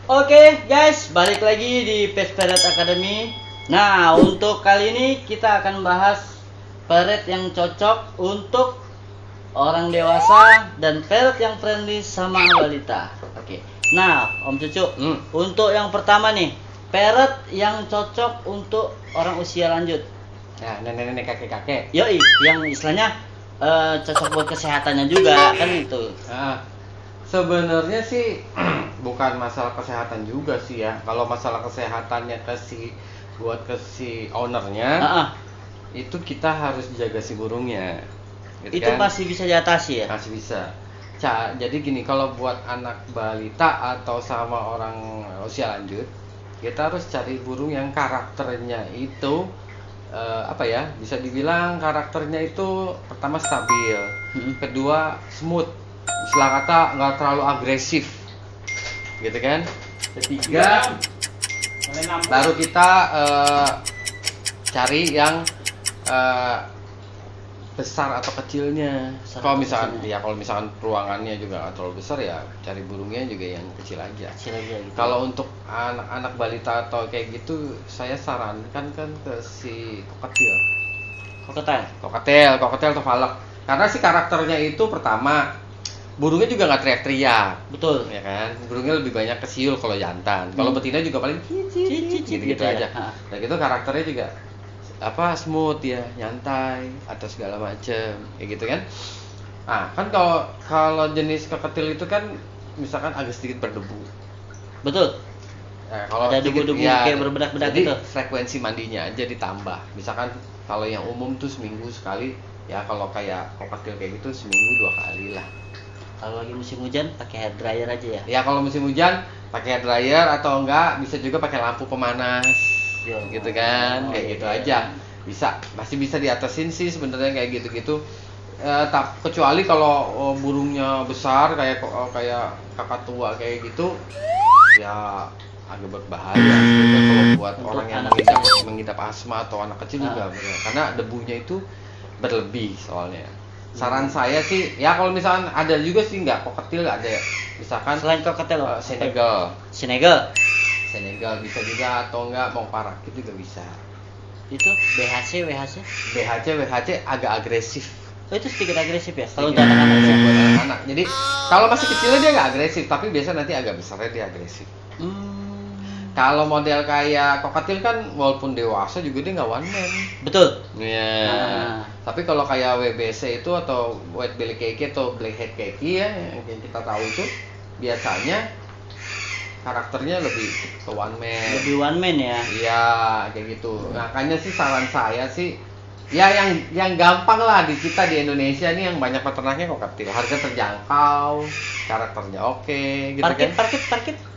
Oke guys, balik lagi di Pet Parrot Academy. Nah, untuk kali ini kita akan bahas parrot yang cocok untuk orang dewasa dan parrot yang friendly sama balita. Oke. Nah, Om Cucu, untuk yang pertama nih, parrot yang cocok untuk orang usia lanjut. Nah, nenek-nenek, kakek-kakek. Yoi, yang istilahnya cocok buat kesehatannya juga kan itu. Nah, sebenarnya sih bukan masalah kesehatan juga sih ya. Kalau masalah kesehatannya buat si ownernya, itu kita harus jaga si burungnya. Gitu Itu kan? masih bisa diatasi ya? Masih bisa. Jadi gini, kalau buat anak balita atau sama orang usia lanjut, kita harus cari burung yang karakternya itu bisa dibilang karakternya itu pertama stabil, kedua smooth, istilah kata nggak terlalu agresif, gitu kan. Ketiga, baru kita cari yang besar atau kecilnya. Kalau misalkan ruangannya juga nggak terlalu besar ya cari burungnya juga yang kecil aja. Gitu. Kalau untuk anak-anak balita atau kayak gitu, saya sarankan kan ke si koketel atau falak. Karena si karakternya itu pertama burungnya juga nggak teriak-teriak. Betul. Ya kan? Burungnya lebih banyak kesiul kalau jantan. Kalau betina juga paling gitu aja. Nah gitu karakternya juga smooth ya, nyantai atau segala macem kayak gitu kan. Nah kan kalau jenis koketel itu kan misalkan agak sedikit berdebu. Betul. Nah, kalau ada debu-debu kayak berbedak-bedak gitu. Frekuensi mandinya aja ditambah. Misalkan kalau yang umum tuh seminggu sekali, ya kalau kayak koketel kayak gitu seminggu 2 kali lah. Kalau lagi musim hujan pakai hair dryer aja ya. Ya kalau musim hujan pakai hair dryer atau enggak bisa juga pakai lampu pemanas. Gitu kan, kayak gitu aja masih bisa diatasin sih sebenarnya kayak gitu-gitu. Kecuali kalau burungnya besar kayak kakak tua kayak gitu ya agak berbahaya kalau buat orang yang mengidap asma atau anak kecil juga karena debunya itu berlebih soalnya. Saran saya sih ya kalau misalkan ada juga sih nggak koketel, ada misalkan selain koketel Senegal bisa juga atau enggak mau parakit juga bisa. Itu BHC agak agresif. Oh, itu sedikit agresif ya kalau untuk anak-anak. Jadi kalau masih kecilnya dia nggak agresif, tapi biasa nanti agak besarnya dia agresif. Kalau model kayak koketel kan walaupun dewasa juga dia nggak one man. Betul. Iya. Tapi kalau kayak WBC itu atau white belly keki atau blackhead keki ya yang kita tahu itu biasanya karakternya lebih ke one man ya. Iya kayak gitu. Makanya sih saran saya sih ya yang gampang lah di kita di Indonesia nih yang banyak peternaknya koketel, harga terjangkau, karakternya oke, gitu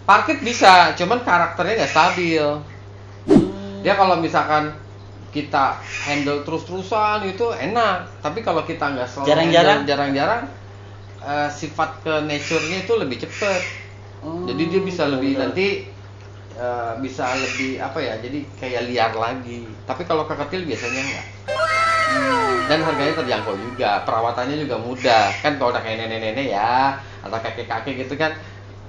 parkit bisa, cuman karakternya nggak stabil. Dia kalau misalkan kita handle terus-terusan itu enak, tapi kalau kita nggak selalu jarang-jarang sifat ke nature-nya itu lebih cepet. Jadi dia bisa lebih nanti bisa lebih jadi kayak liar lagi. Tapi kalau koketel biasanya enggak. Dan harganya terjangkau juga, perawatannya juga mudah. Kan kalau udah kayak nenek-nenek ya atau kakek-kakek gitu kan,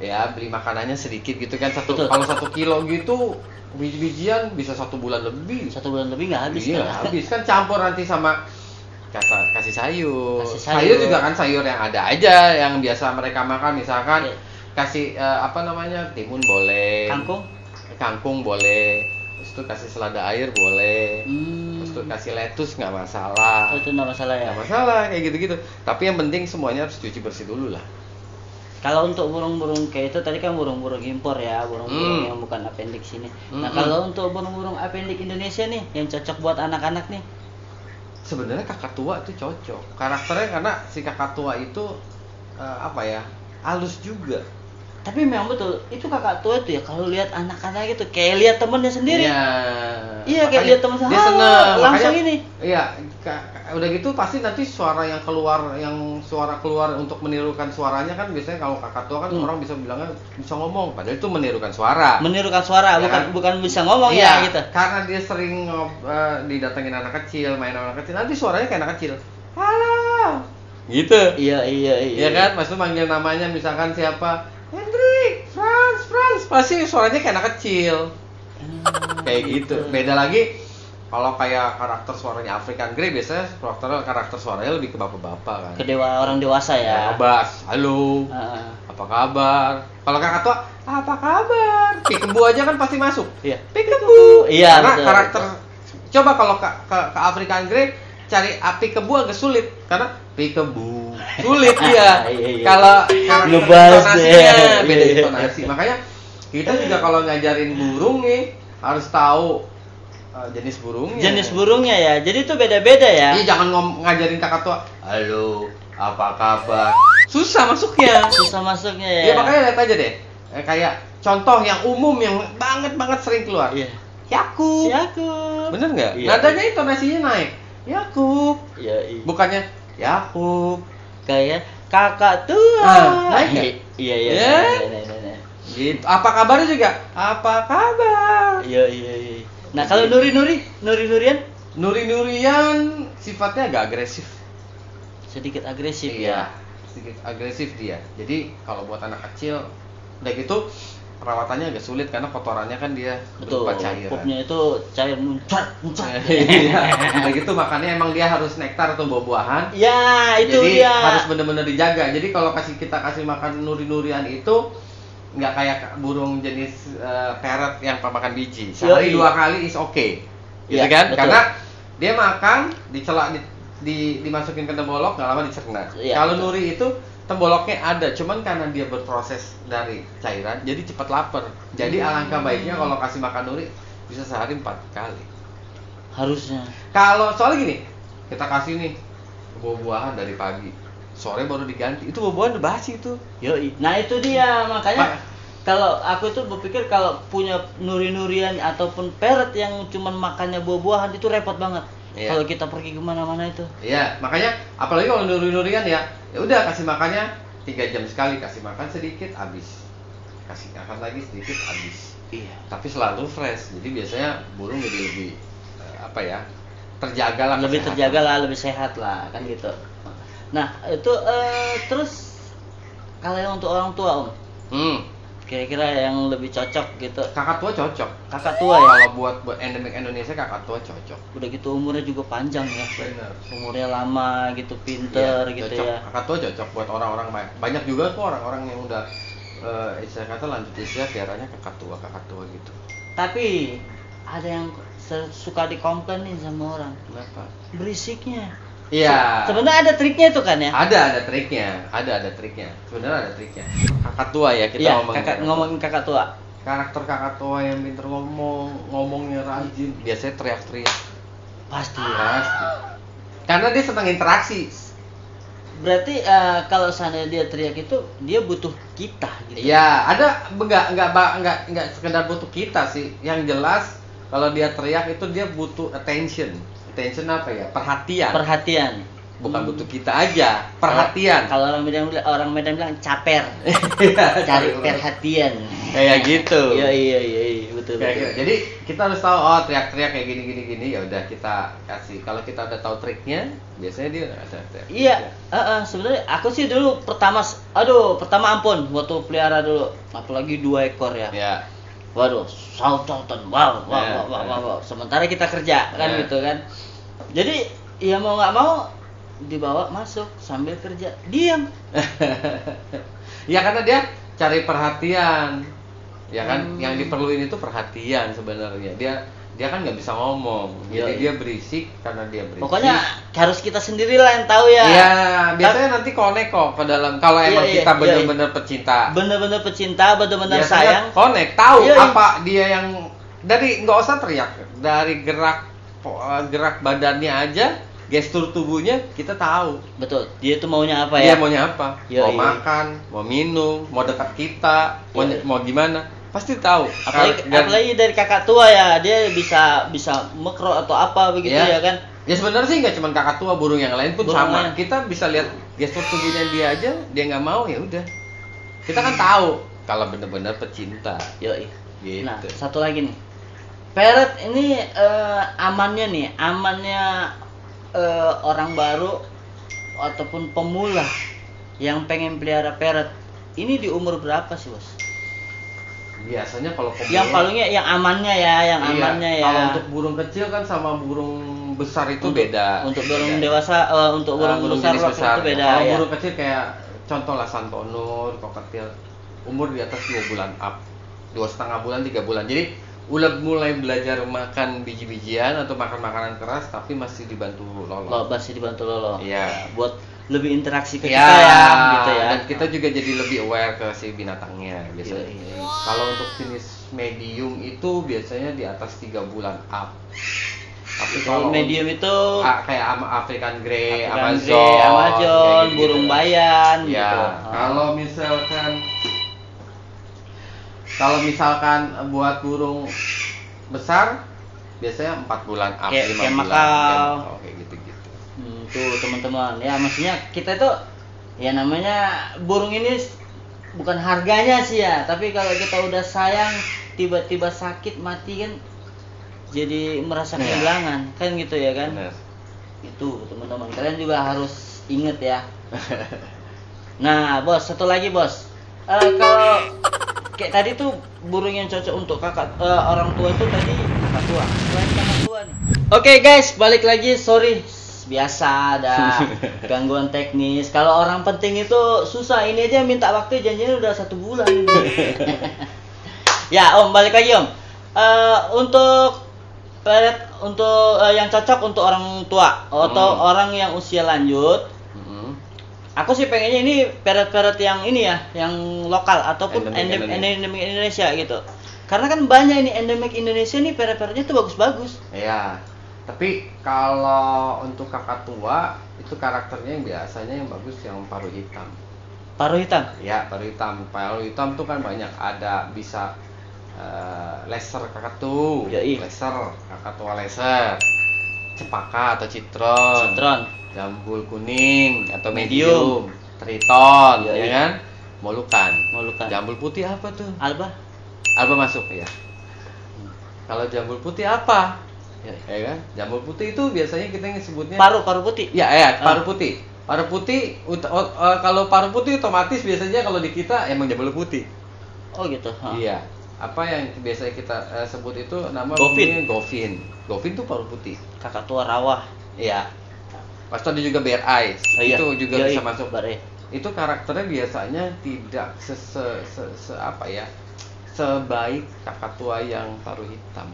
ya beli makanannya sedikit gitu kan. Kalau 1 kilo gitu biji-bijian bisa 1 bulan lebih. 1 bulan lebih nggak habis. Iya, habis kan campur nanti sama kasih sayur. Sayur juga kan sayur yang ada aja yang biasa mereka makan, misalkan kasih timun boleh, kangkung boleh, terus itu kasih selada air boleh, terus itu kasih lettuce nggak masalah. Itu nggak masalah ya? Nggak masalah kayak gitu-gitu. Tapi yang penting semuanya harus cuci bersih dulu lah. Kalau untuk burung-burung kayak itu tadi kan burung-burung impor ya, burung-burung yang bukan appendix ini. Nah kalau untuk burung-burung appendix Indonesia nih yang cocok buat anak-anak nih, sebenarnya kakak tua itu cocok. Karakternya karena si kakak tua itu halus juga. Tapi memang betul, itu kakak tua itu ya kalau lihat anak-anak gitu kayak lihat temennya sendiri. Iya kayak lihat teman dia seneng langsung makanya, ini. Iya, udah gitu pasti nanti suara keluar untuk menirukan suaranya kan biasanya kalau kakak tua kan orang bisa bilangnya bisa ngomong, padahal itu menirukan suara. Ya, bukan bisa ngomong ya gitu. Karena dia sering didatengin anak kecil, main anak kecil, nanti suaranya kayak anak kecil. Halo. Gitu. Iya kan, maksudnya manggil namanya misalkan siapa? Hendrik, Franz, pasti suaranya kayak anak kecil. Kayak gitu. Beda lagi kalau kayak karakter suaranya African Grey, biasanya karakter suaranya lebih ke bapak-bapak kan. Orang dewasa ya. Ngebas, halo, apa kabar? Kalau kakak tua, apa kabar? Peekaboo aja kan pasti masuk. Iya. Peekaboo. Iya. Karena betul, karakter, betul. coba kalau ke African Grey cari Peekaboo agak sulit karena Peekaboo sulit dia. Iya. Kalau karakter Ngebas intonasinya deh. beda Iya. intonasi. Makanya kita juga kalau ngajarin burung nih harus tahu jenis burungnya. Jenis burungnya ya. Jadi itu beda-beda ya. Iya, jangan ngajarin kakak tua. Halo, apa kabar? Susah masuknya. Susah masuknya ya. Ya makanya lihat aja deh. Kayak contoh yang umum yang banget sering keluar. Iya. Yakub. Yakub. Bener nggak? Iya. Nadanya intonasinya naik. Yakub. Iya. Bukannya Yakub. Kayak kakak tua. Naik nggak? Iya. Ya. Gitu. Apa kabarnya juga? Apa kabar? Iya. Nah, kalau Nurian Nurian sifatnya agak agresif. sedikit agresif Iya, ya. sedikit agresif dia. Jadi kalau buat anak kecil, udah gitu perawatannya agak sulit karena kotorannya kan dia Betul. berupa cairan. Pupnya itu cair muncrat. Iya. Udah gitu makannya emang dia harus nektar atau buah-buahan. Ya, itu Jadi dia. harus benar-benar dijaga. Jadi kalau kita kasih makan nurian itu nggak kayak burung jenis parrot yang pemakan biji. Sehari 2 kali is okay. Gitu Iya, kan? betul. Karena dia makan, dicelak dimasukin ke tembolok, nggak lama dicerna. Iya, Kalau betul. nuri itu temboloknya ada, cuman karena dia berproses dari cairan, jadi cepat lapar. Jadi alangkah baiknya kalau kasih makan nuri bisa sehari 4 kali. Harusnya. Kalau soalnya gini, kita kasih nih buah-buahan dari pagi, sore baru diganti, itu buah-buahan udah basi itu. Yoi. Nah, itu dia makanya kalau aku itu berpikir kalau punya nurian ataupun parrot yang cuman makannya buah-buahan itu repot banget. Iya. Kalau kita pergi kemana-mana itu. Iya, makanya apalagi kalau nuri-nurian ya udah kasih makannya 3 jam sekali, kasih makan sedikit habis, kasih makan lagi sedikit habis. Iya. Tapi selalu fresh, jadi biasanya burung jadi lebih terjaga lah, Lebih kesehatan. terjaga lah, lebih sehat lah, kan gitu. Nah, itu terus kalau yang untuk orang tua Om, kira-kira yang lebih cocok gitu. Kakak tua cocok. Kakak tua ya. Kalau buat endemik Indonesia kakak tua cocok. Udah gitu umurnya juga panjang ya. Bener. Umurnya lama gitu, pinter Iya, gitu cocok. ya. Kakak tua cocok buat orang-orang banyak juga tuh orang-orang yang udah istilah kata lanjut usia piaranya kakak tua gitu. Tapi ada yang suka dikomplain nih sama orang. Kenapa? Berisiknya. Iya. Sebenarnya ada triknya itu kan ya? Ada triknya. Sebenarnya ada triknya. Kakak tua ya kita Iya, ngomongin. ngomongin kakak tua. Karakter kakak tua yang pinter ngomongnya rajin, biasanya teriak-teriak. Pasti. Pasti. Karena dia senang interaksi. Berarti kalau seandainya dia teriak itu dia butuh kita gitu. Iya, ada enggak sekedar butuh kita sih. Yang jelas kalau dia teriak itu dia butuh attention. Attention apa ya? Perhatian. Perhatian. Bukan butuh kita aja, perhatian. Kalau orang Medan bilang caper. Cari perhatian. Kayak gitu. Iya, betul. Kayak gitu. Jadi kita harus tahu teriak-teriak kayak gini ya udah kita kasih. Kalau kita udah tahu triknya, biasanya dia ada teriak. Iya, sebenarnya aku sih dulu pertama ampun waktu pelihara dulu, apalagi 2 ekor ya. Ya. Waduh, sautan, wow. Sementara kita kerja kan gitu kan. Jadi ya mau nggak mau dibawa masuk sambil kerja, diam. Ya karena dia cari perhatian, ya kan? Yang diperluin itu perhatian sebenarnya. Dia kan nggak bisa ngomong, jadi dia berisik karena dia berisik. Pokoknya harus kita sendiri lah yang tahu ya. Iya, biasanya nanti connect kok ke dalam. Kalau emang kita benar-benar pecinta, bener-bener pecinta, bener-bener sayang, connect, tahu Iya. apa dia yang dari nggak usah teriak, dari gerak badannya aja. Gestur tubuhnya kita tahu. Betul. Dia itu maunya apa Dia ya? maunya apa? Mau makan, mau minum, mau dekat kita, mau gimana? Pasti tahu. Apalagi dari kakak tua ya, dia bisa mekro atau apa begitu ya kan? Ya sebenarnya sih nggak cuma kakak tua, burung yang lain pun sama. Lain. Kita bisa lihat gestur tubuhnya dia aja, dia nggak mau ya udah. Kita kan tahu kalau benar-benar pecinta. Yoi. Gitu. Nah, satu lagi nih. Parrot ini amannya orang baru ataupun pemula yang pengen pelihara parrot ini di umur berapa sih, Bos? biasanya kalau yang palungnya yang amannya ya, yang iya, amannya ya. kalau untuk burung kecil kan sama burung besar itu untuk, beda. Untuk burung beda. dewasa, untuk burung besar, jenis besar itu beda kalau ya. burung kecil kayak contoh lah santonur, kokatil, umur di atas 2 bulan up, 2,5 bulan, 3 bulan. Jadi udah mulai belajar makan biji-bijian atau makan makanan keras, tapi masih dibantu lolo. Masih dibantu lolo. Iya. Buat lebih interaksi ke Ya, kita ya, gitu ya. dan kita juga jadi lebih aware ke si binatangnya biasanya. Iya. Kalau untuk jenis medium itu biasanya di atas 3 bulan up. Tapi kalau medium itu kayak African Grey, African Amazon, Grey, Amazon, kayak burung gitu. bayan Ya, gitu. Kalau misalkan buat burung besar biasanya 4 bulan up, 5 kayak bulan. makau. Kayak gitu-gitu. Tuh teman-teman, ya maksudnya kita tuh ya namanya burung ini bukan harganya sih ya, tapi kalau kita udah sayang tiba-tiba sakit mati kan jadi merasa kehilangan kan gitu ya kan. Bener. Itu teman-teman, kalian juga harus inget ya. Nah bos, satu lagi bos, kalau kayak tadi tuh burung yang cocok untuk orang tua itu tadi kakak tua, selain kakak tua nih. Oke guys, balik lagi, sorry biasa ada gangguan teknis. Kalau orang penting itu susah, ini aja minta waktu janjinya udah 1 bulan. Ya om, balik lagi om. Untuk parrot untuk yang cocok untuk orang tua atau orang yang usia lanjut, aku sih pengennya ini parrot-parrot yang ini ya, yang lokal ataupun endemik Indonesia gitu. Karena kan banyak ini endemik Indonesia nih, parrot-parrotnya tuh bagus-bagus. Iya. Tapi kalau untuk kakak tua itu karakternya yang biasanya yang bagus yang paruh hitam. Paruh hitam? Ya, paruh hitam. Paruh hitam tuh kan banyak, ada bisa laser kakatu, laser kakatu laser, cempaka atau citron, jambul kuning atau medium, triton, ya kan? Molukan. Jambul putih apa tuh? Alba masuk ya. Kalau jambul putih apa? Ya kan? Jambul putih itu biasanya kita sebutnya paruh putih. Ya, paruh putih. Paruh putih kalau paruh putih otomatis biasanya kalau di kita emang jambul putih. Oh gitu. Iya. Apa yang biasanya kita sebut itu nama Govin. Govin tuh paruh putih. Kakak tua rawa. Iya. Pasti ada juga bear eyes. Itu juga bisa masuk. Itu karakternya biasanya tidak sebaik kakak tua yang paruh hitam.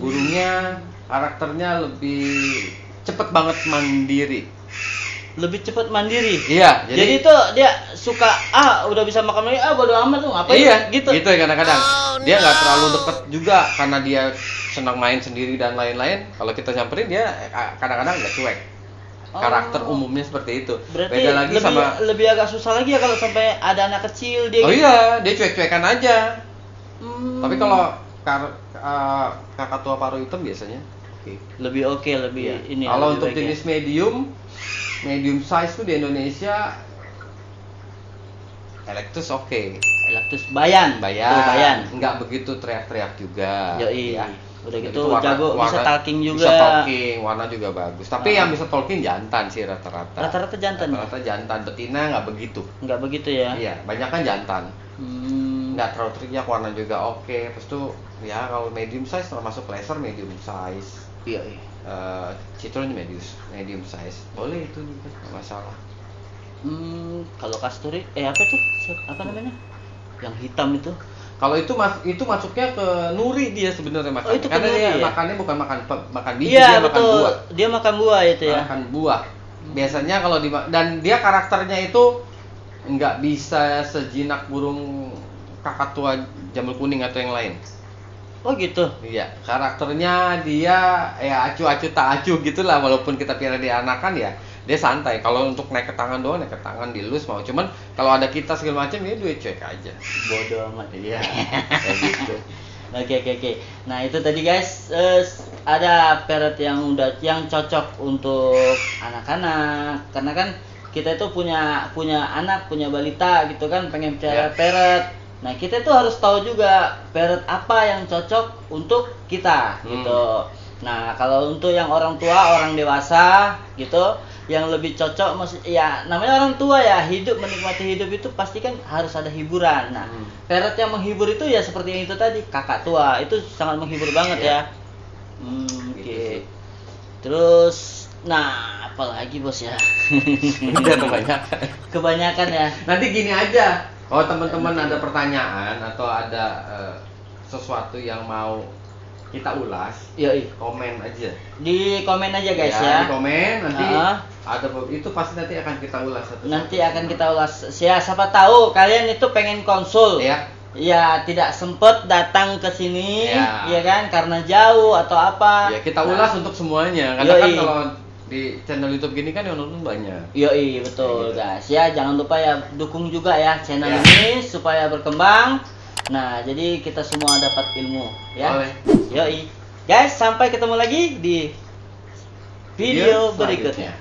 Burungnya karakternya lebih cepet banget mandiri. Lebih cepat mandiri. Iya. Jadi itu dia suka udah bisa makan lagi, bodo amat tuh ngapain. Iya, gitu. Gitu kadang-kadang. Dia nggak terlalu deket juga karena dia senang main sendiri dan lain-lain. Kalau kita nyamperin dia kadang-kadang nggak cuek. Karakter umumnya seperti itu. Berarti beda lagi lebih agak susah lagi ya kalau sampai ada anak kecil dia. Oh gitu. Iya, dia cuek-cuekan aja. Tapi kalau kakak tua paruh hitam biasanya lebih oke, lebih ini. Kalau untuk jenis medium size tuh di Indonesia Electus Electus bayan. Nggak begitu teriak-teriak juga. Ya. Udah gitu jago bisa talking juga. Bisa talking, warna juga bagus. Tapi yang bisa talking jantan sih rata-rata. Rata-rata jantan. Betina nggak begitu. Nggak begitu ya? Iya, banyak kan jantan. Nggak terlalu teriak, warna juga oke. Terus tuh ya kalau medium size termasuk laser medium size. Iya. Citron medium size. Boleh itu juga, nggak masalah. Kalau kasturi apa tuh? Apa namanya? Yang hitam itu? Kalau itu masuknya ke nuri dia sebenarnya makan. Itu karena dia ya? Makannya bukan makan biji, dia makan buah. Dia makan buah itu ya. Makan buah. Biasanya kalau dan dia karakternya itu nggak bisa sejinak burung kakak tua jambul kuning atau yang lain. Oh gitu. Iya, karakternya dia ya acu-acu tak acu gitulah, walaupun kita piara di anakan ya dia santai. Kalau untuk naik ke tangan doang, naik ke tangan dilus mau. Cuman kalau ada kita segala macam dia cuek aja. Bodoh amat. Iya. Kayak gitu. Oke. Nah, itu tadi guys, ada parrot yang cocok untuk anak-anak. Karena kan kita itu punya anak, punya balita gitu kan, pengen pelihara parrot. Nah, kita itu harus tahu juga parrot apa yang cocok untuk kita gitu. Nah, kalau untuk yang orang tua, orang dewasa gitu, yang lebih cocok, maksud ya namanya orang tua ya, hidup, menikmati hidup itu pasti kan harus ada hiburan. Nah, parrot yang menghibur itu ya seperti yang itu tadi, kakak tua itu sangat menghibur banget ya. Oke. Gitu. Terus, nah apalagi bos ya? Udah kebanyakan. Kebanyakan ya. Nanti gini aja, kalau teman-teman ada pertanyaan atau ada sesuatu yang mau kita ulas, Yoi. komen aja. Di komen aja guys ya. Di komen nanti Ah. ada itu pasti nanti akan kita ulas satu-satu. Nanti akan kita ulas. Ya, siapa tahu kalian itu pengen konsul. Ya. Ya, tidak sempet datang ke sini, Ya. ya kan? Karena jauh atau apa. Ya, kita ulas untuk semuanya. Karena kan kalau di channel YouTube gini kan yang nonton banyak. Yoi, betul guys. Ya, jangan lupa ya dukung juga ya channel Ya. ini supaya berkembang. Nah, jadi kita semua dapat ilmu ya. Boleh. Yoi. Guys, sampai ketemu lagi di video Selanjutnya. berikutnya.